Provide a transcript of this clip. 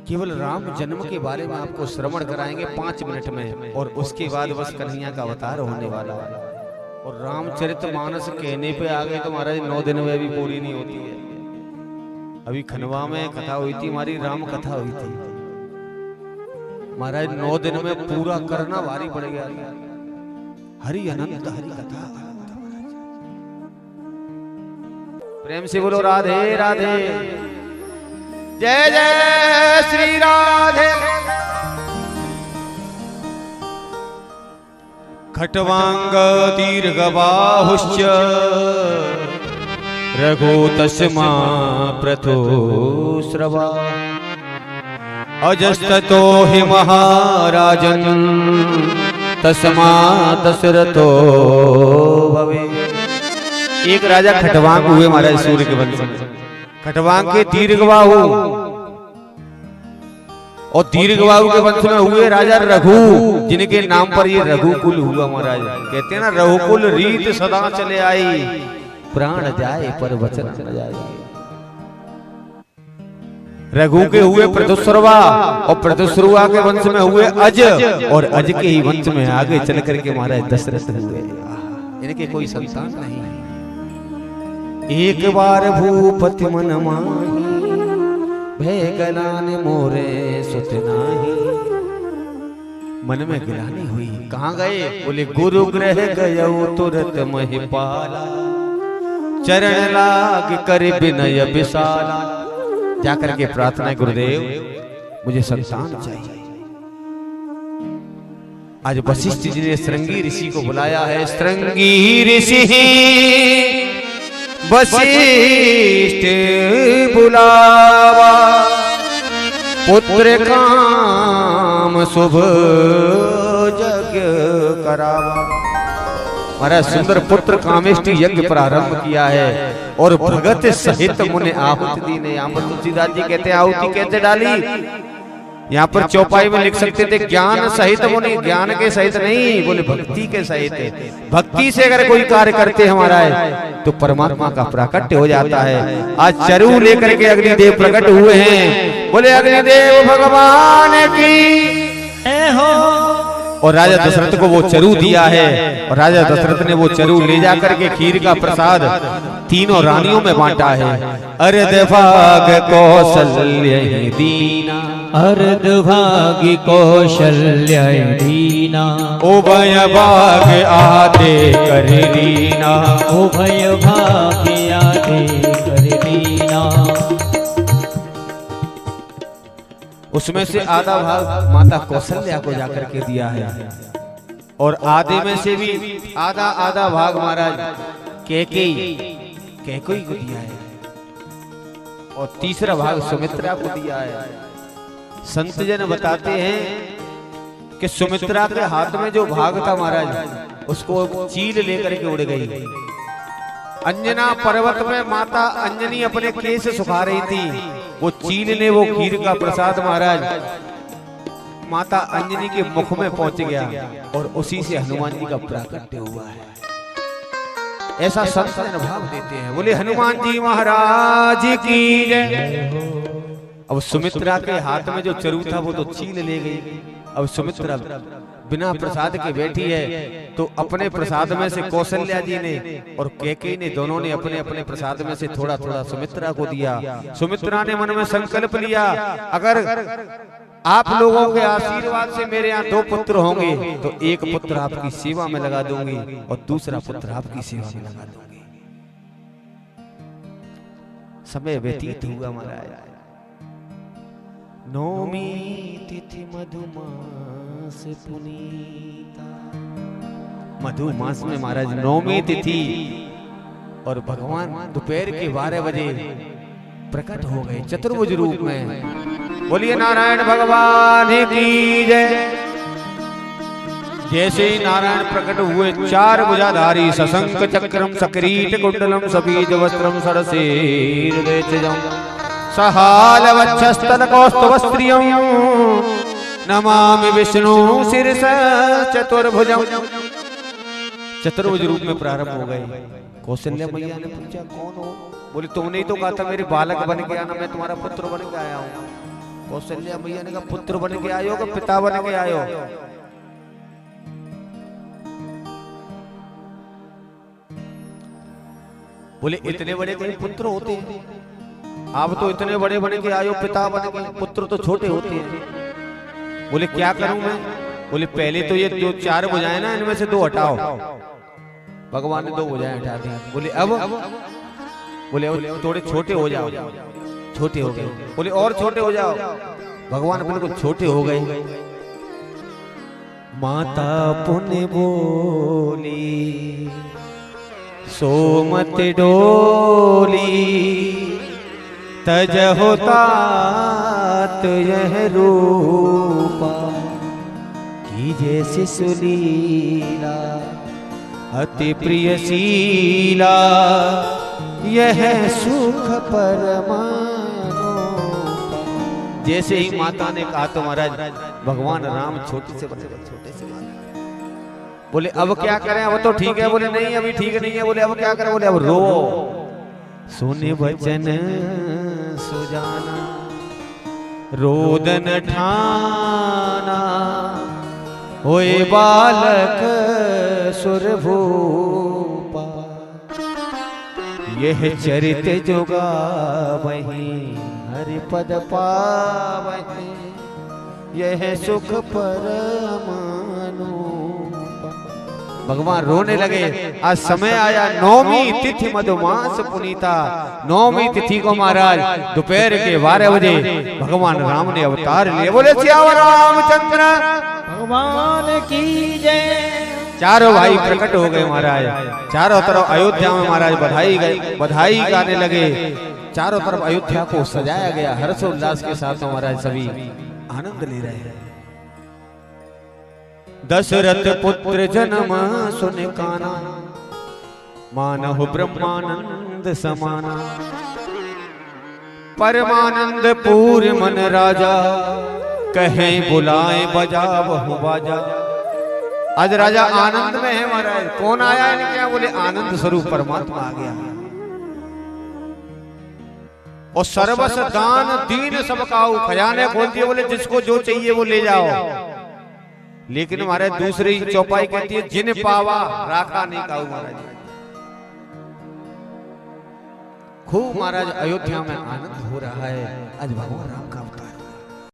केवल राम जन्म के बारे में आपको श्रवण कराएंगे 5 मिनट में, और उसके बाद बस कन्हैया का अवतार होने वाला है। और रामचरितमानस कहने पे आ गए तो महाराज 9 दिन में भी पूरी नहीं होती है। अभी खनवा में कथा हुई थी, हमारी राम कथा हुई थी महाराज। 9 दिन में पूरा करना भारी पड़ गया। हरि अनंत हरि कथा। प्रेम से बोलो राधे राधे, जय जय श्री राधे। खट्वांग दीर्घबाहुश्च रघुतस्मा प्रथोस्रवा अजस्ततो हि महाराजन् तस्मा दशरथो भवे। एक राजा खट्वांग हुए महाराज सूर्य के वंश में। खट्वांग के दीर्घबाहु, और दीर्घबाहु के वंश में हुए राजा रघु, जिनके नाम पर ये रघुकुल हुआ महाराज। कहते हैं ना, रघुकुल रीत सदा चले आई, प्राण जाए पर वचन न जाए। रघु के हुए प्रथुस्रवा, और प्रथुस्रवा के वंश में हुए अज, और अज के ही वंश में आगे चल करके महाराज दशरथ हुए। इनके कोई संतान नहीं। एक बार भूपति मन माही, भय गलान मोरे सुत नाही। मन में गिलानी हुई। कहाँ गए? बोले गुरु ग्रह गयो तुरत महिपाला, चरण लाग कर विनय विशाला। जाकर के प्रार्थना, गुरुदेव मुझे संतान चाहिए। आज वशिष्ठ जी ने श्रृंगी ऋषि को बुलाया है। श्रृंगी ऋषि वशिष्ठ बुलावा, पुत्र काम शुभ यज्ञ करावा। महाराज सुंदर पुत्र कामेष्टि यज्ञ प्रारंभ किया है, और भगत सहित मुने आहुति दी ने। यहाँ पर तुलसीदास जी कहते हैं आहुति कैसे डाली। यहाँ पर चौपाई में लिख सकते थे ज्ञान सहित मुनि, ज्ञान के सहित नहीं, बोले भक्ति के सहित। भक्ति से अगर कोई कार्य करते हमारा है तो परमात्मा का प्राकट्य हो जाता है। आज चरु लेकर के अग्निदेव प्रकट हुए हैं। बोले अग्निदेव भगवान की हो। और राजा दशरथ को वो चरु दिया है, और राजा दशरथ ने वो चरु ले जाकर के खीर का प्रसाद तीनों रानियों में बांटा है। अर्धभाग कौशल्य दीना, अर्धभागी कौशल्य दीना, उभय भाग आदे कर दीना, उभय भाग आदे कर दीना। उसमें से आधा भाग माता कौशल्या को जाकर के दिया है, और आधे में से भी आधा आधा भाग महाराज कैकेयी को दिया है, और तीसरा भाग सुमित्रा को दिया है। संत जन बताते हैं कि सुमित्रा के हाथ में जो भाग था महाराज, उसको चील लेकर के उड़ गई। अंजना पर्वत में माता अंजनी अपने केस सुखा रही थी, वो चील ने वो खीर का प्रसाद महाराज माता अंजनी के मुख में पहुंच गया, और उसी से हनुमान जी का प्राकट्य हुआ है। ऐसा संत जन भाव देते हैं। बोले हनुमान जी महाराज की जय। अब सुमित्रा के हाथ में जो चरु था वो तो चील ले गई। अब सुमित्रा बिना प्रसाद के बैठी है, तो अपने प्रसाद में से कौशल्या जी ने और कैकेयी ने, दोनों ने अपने अपने प्रसाद में से थोड़ा थोड़ा सुमित्रा को दिया। सुमित्रा ने मन में संकल्प लिया, अगर आप लोगों के आशीर्वाद से मेरे यहाँ 2 पुत्र होंगे तो एक पुत्र आपकी सेवा में लगा दूंगी, और दूसरा पुत्र आपकी सेवा में लगा दूंगी। समय व्यतीत हुआ महाराज। नौमी तिथि मधुमास पुनीता। मधुमास में महाराज नौमी तिथि, और भगवान दोपहर के 12 बजे प्रकट हो गए चतुर्भुज रूप में। बोलिए नारायण भगवान की जय। जैसे ही नारायण प्रकट हुए, 4 भुजाधारी सशंख चक्रम सकिरीट कुंडलम सफेद वस्त्रम सरसेर देशजम सहाल वक्षस्थल कौस्तुभस्त्रियं नमामि विष्णु शीर्ष चतुर्भुजम। चतुर्भुज रूप में प्रारंभ हो गए। कौशल्या मैया ने पूछा कौन हो? बोले तुमने ही तो कहा था मेरे बालक बन के आना, मैं तुम्हारा पुत्र बन के आया हूँ। कौशल्या मैया ने कहा पुत्र बन के आयो कि पिता बन के आयो? बोले इतने बड़े कहीं पुत्र होते हैं, आप तो इतने बड़े बन के आयो पिता बन के, पुत्र तो छोटे होते हैं। बोले क्या करूं मैं? बोले पहले तो ये जो 4 भुजाएं ना इनमें से 2 हटाओ। भगवान ने 2 भुजाएं हटा दी। बोले अब थोड़े छोटे हो जाओ। छोटे हो गए। बोले और छोटे हो जाओ। भगवान बिल्कुल छोटे हो गए। माता पुण्य बोली सोमत डोली, तज होता तो यह रूपा, की जैसे सुलीला अति प्रिय शीला, यह सुख परमानो। जैसे ही माता ने कहा तो महाराज भगवान राम छोटे से बने, छोटे से बने। बोले अब क्या करें? अब तो ठीक है। बोले नहीं अभी ठीक नहीं है। बोले अब क्या करें? बोले अब रो। सुने वचन सुजाना, रोदन ठाना, होए बालक सुरभूपा, यह चरित जोगा वही हरि पद पावहि, यह सुख परमानो। भगवान रोने लगे। आज समय आया 9वीं तिथि मधुमास पुनीता। 9वीं तिथि को महाराज दोपहर के 12 बजे भगवान राम ने अवतार लिए। बोले सियावर रामचंद्र भगवान की जय। चारों भाई प्रकट हो गए महाराज। चारों तरफ अयोध्या में महाराज बधाई गाने लगे। चारों तरफ अयोध्या को सजाया गया। हर्षोल्लास के साथ महाराज सभी आनंद ले रहे हैं। दशरथ पुत्र जन्म सुन काना, मानहु ब्रह्मानंद समाना, परमानंद पूर्ण मन राजा, कहें बुलाए बजा बहु बाजा। आज राजा आनंद में है महाराज। कौन आया है? क्या? बोले आनंद स्वरूप परमात्मा आ गया। और सर्वस दान दीन सब काऊ, खजाने खोल दिए। बोले जिसको जो चाहिए वो ले जाओ। लेकिन महाराज दूसरी चौपाई कहती है जिन पावा राखा नहीं काऊ। महाराज खूब महाराज अयोध्या में आनंद हो रहा है। आज भगवान राम का